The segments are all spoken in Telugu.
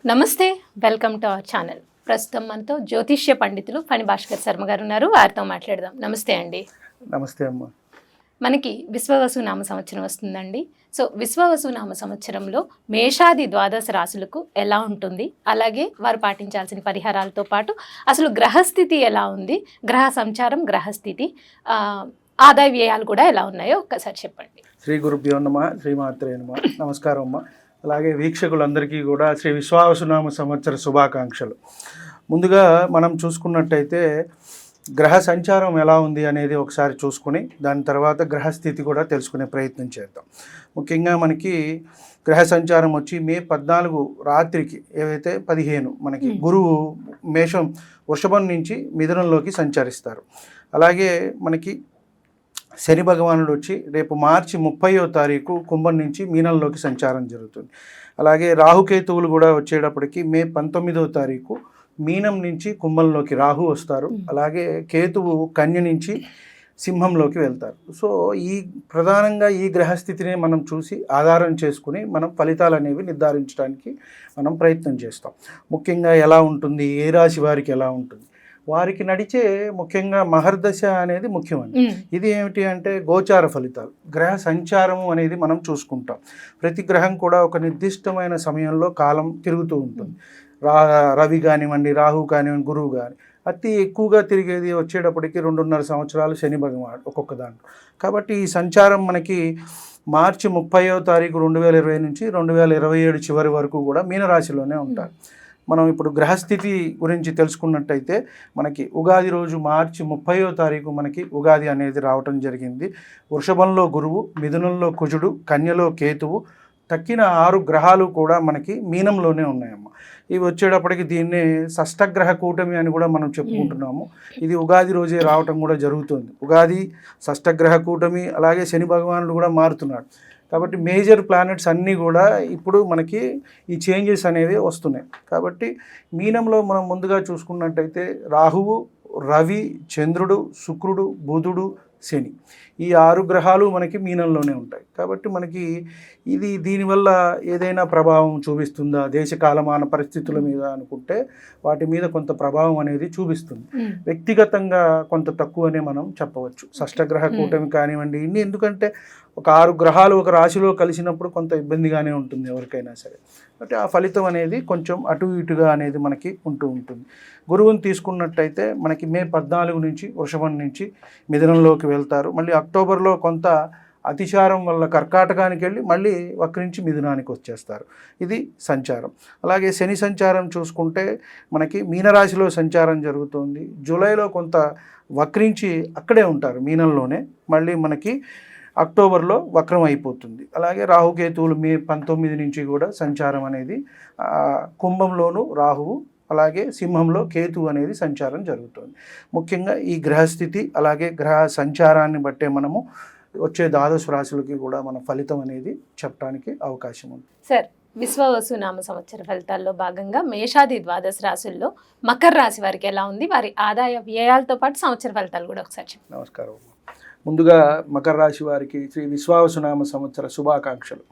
నమస్తే, వెల్కమ్ టు అవర్ ఛానల్. ప్రస్తుతం మనతో జ్యోతిష్య పండితులు ఫణి భాస్కర్ శర్మ గారు ఉన్నారు. వారితో మాట్లాడదాం. నమస్తే అండి. నమస్తే అమ్మ. మనకి విశ్వవసు నామ సంవత్సరం వస్తుందండి. సో విశ్వవసు నామ సంవత్సరంలో మేషాది ద్వాదశ రాశులకు ఎలా ఉంటుంది, అలాగే వారు పాటించాల్సిన పరిహారాలతో పాటు అసలు గ్రహస్థితి ఎలా ఉంది, గ్రహ సంచారం, గ్రహస్థితి, ఆదాయ వ్యయాలు కూడా ఎలా ఉన్నాయో ఒక్కసారి చెప్పండి. శ్రీ గురుభ్యో నమః, శ్రీమాత్రే నమః. నమస్కారం అమ్మ. అలాగే వీక్షకులందరికీ కూడా శ్రీ విశ్వావసునామ సంవత్సర శుభాకాంక్షలు. ముందుగా మనం చూసుకున్నట్టయితే గ్రహ సంచారం ఎలా ఉంది అనేది ఒకసారి చూసుకుని దాని తర్వాత గ్రహస్థితి కూడా తెలుసుకునే ప్రయత్నం చేద్దాం. ముఖ్యంగా మనకి గ్రహ సంచారం వచ్చి మే 14 రాత్రికి ఏవైతే 15 మనకి గురువు మేషం వృషభం నుంచి మిథునంలోకి సంచరిస్తారు. అలాగే మనకి శని భగవానుడు వచ్చి రేపు మార్చి 30వ తారీఖు కుంభం నుంచి మీనంలోకి సంచారం జరుగుతుంది. అలాగే రాహుకేతువులు కూడా వచ్చేటప్పటికి మే 19వ తారీఖు మీనం నుంచి కుంభంలోకి రాహు వస్తారు. అలాగే కేతువు కన్య నుంచి సింహంలోకి వెళ్తారు. సో ఈ ప్రధానంగా ఈ గ్రహస్థితిని మనం చూసి ఆధారం చేసుకుని మనం ఫలితాలు అనేవి నిర్ధారించడానికి మనం ప్రయత్నం చేస్తాం. ముఖ్యంగా ఎలా ఉంటుంది, ఏ రాశి వారికి ఎలా ఉంటుంది, వారికి నడిచే ముఖ్యంగా మహర్దశ అనేది ముఖ్యమండి. ఇది ఏమిటి అంటే గోచార ఫలితాలు, గ్రహ సంచారము అనేది మనం చూసుకుంటాం. ప్రతి గ్రహం కూడా ఒక నిర్దిష్టమైన సమయంలో కాలం తిరుగుతూ ఉంటుంది. రవి కానివ్వండి, రాహు కానివ్వండి, గురువు కానీ అతి ఎక్కువగా తిరిగేది వచ్చేటప్పటికి 2.5 సంవత్సరాలు శని భగవానుడు ఒక్కొక్క దాంట్లో. కాబట్టి ఈ సంచారం మనకి మార్చి 30వ తారీఖు 2020 నుంచి 2027 చివరి వరకు కూడా మీనరాశిలోనే ఉంటారు. మనం ఇప్పుడు గ్రహస్థితి గురించి తెలుసుకున్నట్టయితే మనకి ఉగాది రోజు మార్చి 30వ తారీఖు మనకి ఉగాది అనేది రావటం జరిగింది. వృషభంలో గురువు, మిథునంలో కుజుడు, కన్యలో కేతువు, తక్కిన 6 గ్రహాలు కూడా మనకి మీనంలోనే ఉన్నాయమ్మ. ఇవి వచ్చేటప్పటికి దీన్ని షష్టగ్రహ కూటమి అని కూడా మనం చెప్పుకుంటున్నాము. ఇది ఉగాది రోజే రావటం కూడా జరుగుతుంది. ఉగాది, షష్టగ్రహ కూటమి, అలాగే శని భగవానుడు కూడా మారుతున్నాడు. కాబట్టి మేజర్ ప్లానెట్స్ అన్నీ కూడా ఇప్పుడు మనకి ఈ చేంజెస్ అనేవి వస్తున్నాయి. కాబట్టి మీనంలో మనం ముందుగా చూసుకున్నట్టయితే రాహువు, రవి, చంద్రుడు, శుక్రుడు, బుధుడు, శని, ఈ 6 గ్రహాలు మనకి మీనంలోనే ఉంటాయి. కాబట్టి మనకి ఇది దీనివల్ల ఏదైనా ప్రభావం చూపిస్తుందా దేశ కాలమాన పరిస్థితుల మీద అనుకుంటే వాటి మీద కొంత ప్రభావం అనేది చూపిస్తుంది. వ్యక్తిగతంగా కొంత తక్కువనే మనం చెప్పవచ్చు. షష్టగ్రహ కూటమి కానివ్వండి, ఇన్ని ఎందుకంటే ఒక 6 గ్రహాలు ఒక రాశిలో కలిసినప్పుడు కొంత ఇబ్బందిగానే ఉంటుంది ఎవరికైనా సరే. కాబట్టి ఆ ఫలితం అనేది కొంచెం అటు ఇటుగా అనేది మనకి ఉంటూ ఉంటుంది. గురువుని తీసుకున్నట్టయితే మనకి మే 14 నుంచి వృషభం నుంచి మిథునంలోకి వెళ్తారు. మళ్ళీ అక్టోబర్లో కొంత అతిచారం వల్ల కర్కాటకానికి వెళ్ళి మళ్ళీ వక్రించి మిథునానికి వచ్చేస్తారు. ఇది సంచారం. అలాగే శని సంచారం చూసుకుంటే మనకి మీనరాశిలో సంచారం జరుగుతుంది. జూలైలో కొంత వక్రించి అక్కడే ఉంటారు మీనంలోనే, మళ్ళీ మనకి అక్టోబర్లో వక్రం అయిపోతుంది. అలాగే రాహుకేతువులు మే 19 నుంచి కూడా సంచారం అనేది కుంభంలోను రాహువు, అలాగే సింహంలో కేతువు అనేది సంచారం జరుగుతుంది. ముఖ్యంగా ఈ గ్రహస్థితి అలాగే గ్రహ సంచారాన్ని బట్టే మనము వచ్చే ద్వాదశ రాశులకి కూడా మన ఫలితం అనేది చెప్పడానికి అవకాశం ఉంది. సార్, విశ్వవసు నామ సంవత్సర ఫలితాల్లో భాగంగా మేషాది ద్వాదశ రాశుల్లో మకర రాశి వారికి ఎలా ఉంది, వారి ఆదాయ వ్యయాలతో పాటు సంవత్సర ఫలితాలు కూడా ఒకసారి చెప్పండి. నమస్కారం. ముందుగా మకర రాశి వారికి శ్రీ విశ్వావసునామ సంవత్సర శుభాకాంక్షలు.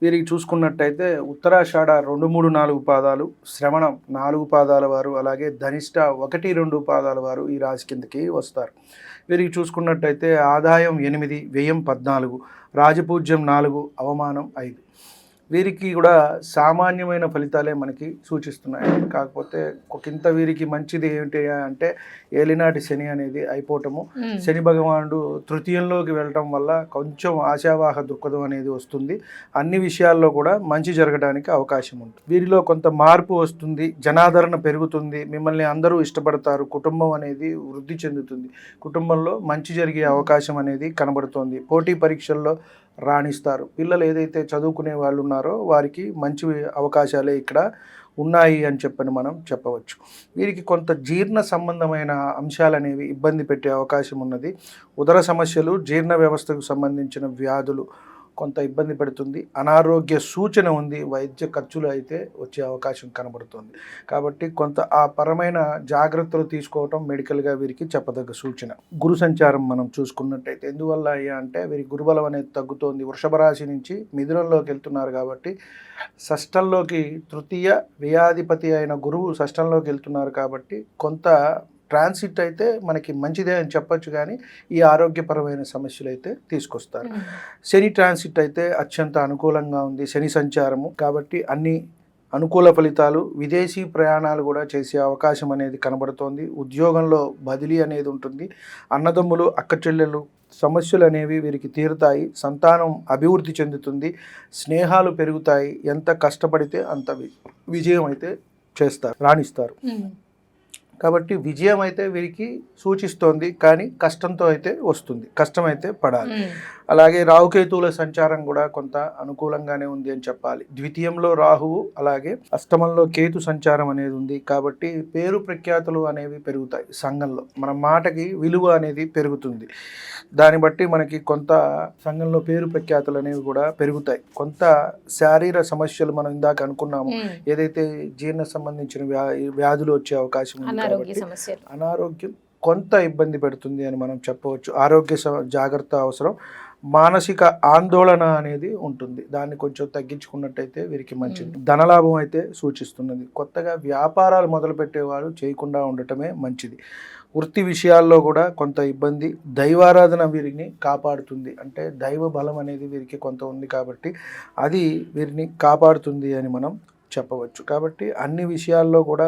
వీరికి చూసుకున్నట్టయితే ఉత్తరాషాఢ 2, 3, 4 పాదాలు, శ్రవణం 4 పాదాల వారు, అలాగే ధనిష్ట 1, 2 పాదాల వారు ఈ రాశి కిందకి వస్తారు. వీరికి చూసుకున్నట్టయితే ఆదాయం 8, వ్యయం 14, రాజపూజ్యం 4, అవమానం 5. వీరికి కూడా సామాన్యమైన ఫలితాలే మనకి సూచిస్తున్నాయి. కాకపోతే ఒకంత వీరికి మంచిది ఏమిటి అంటే ఏలినాటి శని అనేది అయిపోవటము, శని భగవానుడు తృతీయంలోకి వెళ్ళటం వల్ల కొంచెం ఆశావాహ దృక్పథం అనేది వస్తుంది. అన్ని విషయాల్లో కూడా మంచి జరగడానికి అవకాశం ఉంటుంది. వీరిలో కొంత మార్పు వస్తుంది, జనాదరణ పెరుగుతుంది, మిమ్మల్ని అందరూ ఇష్టపడతారు, కుటుంబం అనేది వృద్ధి చెందుతుంది, కుటుంబంలో మంచి జరిగే అవకాశం అనేది కనబడుతోంది. పోటీ పరీక్షల్లో రాణిస్తారు. పిల్లలు ఏదైతే చదువుకునే వాళ్ళు ఉన్నారో వారికి మంచి అవకాశాలే ఇక్కడ ఉన్నాయి అని చెప్పని మనం చెప్పవచ్చు. వీరికి కొంత జీర్ణ సంబంధమైన అంశాలు అనేవి ఇబ్బంది పెట్టే అవకాశం ఉన్నది. ఉదర సమస్యలు, జీర్ణ వ్యవస్థకు సంబంధించిన వ్యాధులు, కొంత ఇబ్బంది పెడుతుంది. అనారోగ్య సూచన ఉంది. వైద్య ఖర్చులు అయితే వచ్చే అవకాశం కనబడుతుంది. కాబట్టి కొంత ఆ పరమైన జాగ్రత్తలు తీసుకోవటం మెడికల్గా వీరికి చెప్పదగ్గ సూచన. గురు సంచారం మనం చూసుకున్నట్టయితే ఎందువల్ల అయ్యా అంటే వీరి గురుబలం అనేది తగ్గుతోంది. వృషభ రాశి నుంచి మిథునంలోకి వెళ్తున్నారు కాబట్టి షష్టంలోకి తృతీయ వ్యయాధిపతి అయిన గురువు షష్టంలోకి వెళ్తున్నారు కాబట్టి కొంత ట్రాన్సిట్ అయితే మనకి మంచిదే అని చెప్పొచ్చు, కానీ ఈ ఆరోగ్యపరమైన సమస్యలు అయితే తీసుకొస్తారు. శని ట్రాన్సిట్ అయితే అత్యంత అనుకూలంగా ఉంది. శని సంచారము కాబట్టి అన్ని అనుకూల ఫలితాలు. విదేశీ ప్రయాణాలు కూడా చేసే అవకాశం అనేది కనబడుతోంది. ఉద్యోగంలో బదిలీ అనేది ఉంటుంది. అన్నదమ్ములు అక్క చెల్లెలు సమస్యలు అనేవి వీరికి తీరుతాయి. సంతానం అభివృద్ధి చెందుతుంది. స్నేహాలు పెరుగుతాయి. ఎంత కష్టపడితే అంత విజయం అయితే చేస్తారు, రాణిస్తారు. కాబట్టి విజయం అయితే వీరికి సూచిస్తోంది, కానీ కష్టంతో అయితే వస్తుంది. కష్టం అయితే పడాలి. అలాగే రాహుకేతువుల సంచారం కూడా కొంత అనుకూలంగానే ఉంది అని చెప్పాలి. ద్వితీయంలో రాహువు, అలాగే అష్టమంలో కేతు సంచారం అనేది ఉంది. కాబట్టి పేరు ప్రఖ్యాతులు అనేవి పెరుగుతాయి. సంఘంలో మన మాటకి విలువ అనేది పెరుగుతుంది. దాన్ని బట్టి మనకి కొంత సంఘంలో పేరు ప్రఖ్యాతులు అనేవి కూడా పెరుగుతాయి. కొంత శారీరక సమస్యలు మనం ఇందాక అనుకున్నాము, ఏదైతే జీర్ణ సంబంధించిన వ్యాధులు వచ్చే అవకాశం ఉంది. అనారోగ్యం కొంత ఇబ్బంది పెడుతుంది అని మనం చెప్పవచ్చు. ఆరోగ్య జాగ్రత్త అవసరం. మానసిక ఆందోళన అనేది ఉంటుంది. దాన్ని కొంచెం తగ్గించుకున్నట్టయితే వీరికి మంచిది. ధనలాభం అయితే సూచిస్తున్నది. కొత్తగా వ్యాపారాలు మొదలుపెట్టేవారు చేయకుండా ఉండటమే మంచిది. వృత్తి విషయాల్లో కూడా కొంత ఇబ్బంది. దైవారాధన వీరిని కాపాడుతుంది. అంటే దైవ బలం అనేది వీరికి కొంత ఉంది కాబట్టి అది వీరిని కాపాడుతుంది అని మనం చెప్పవచ్చు. కాబట్టి అన్ని విషయాల్లో కూడా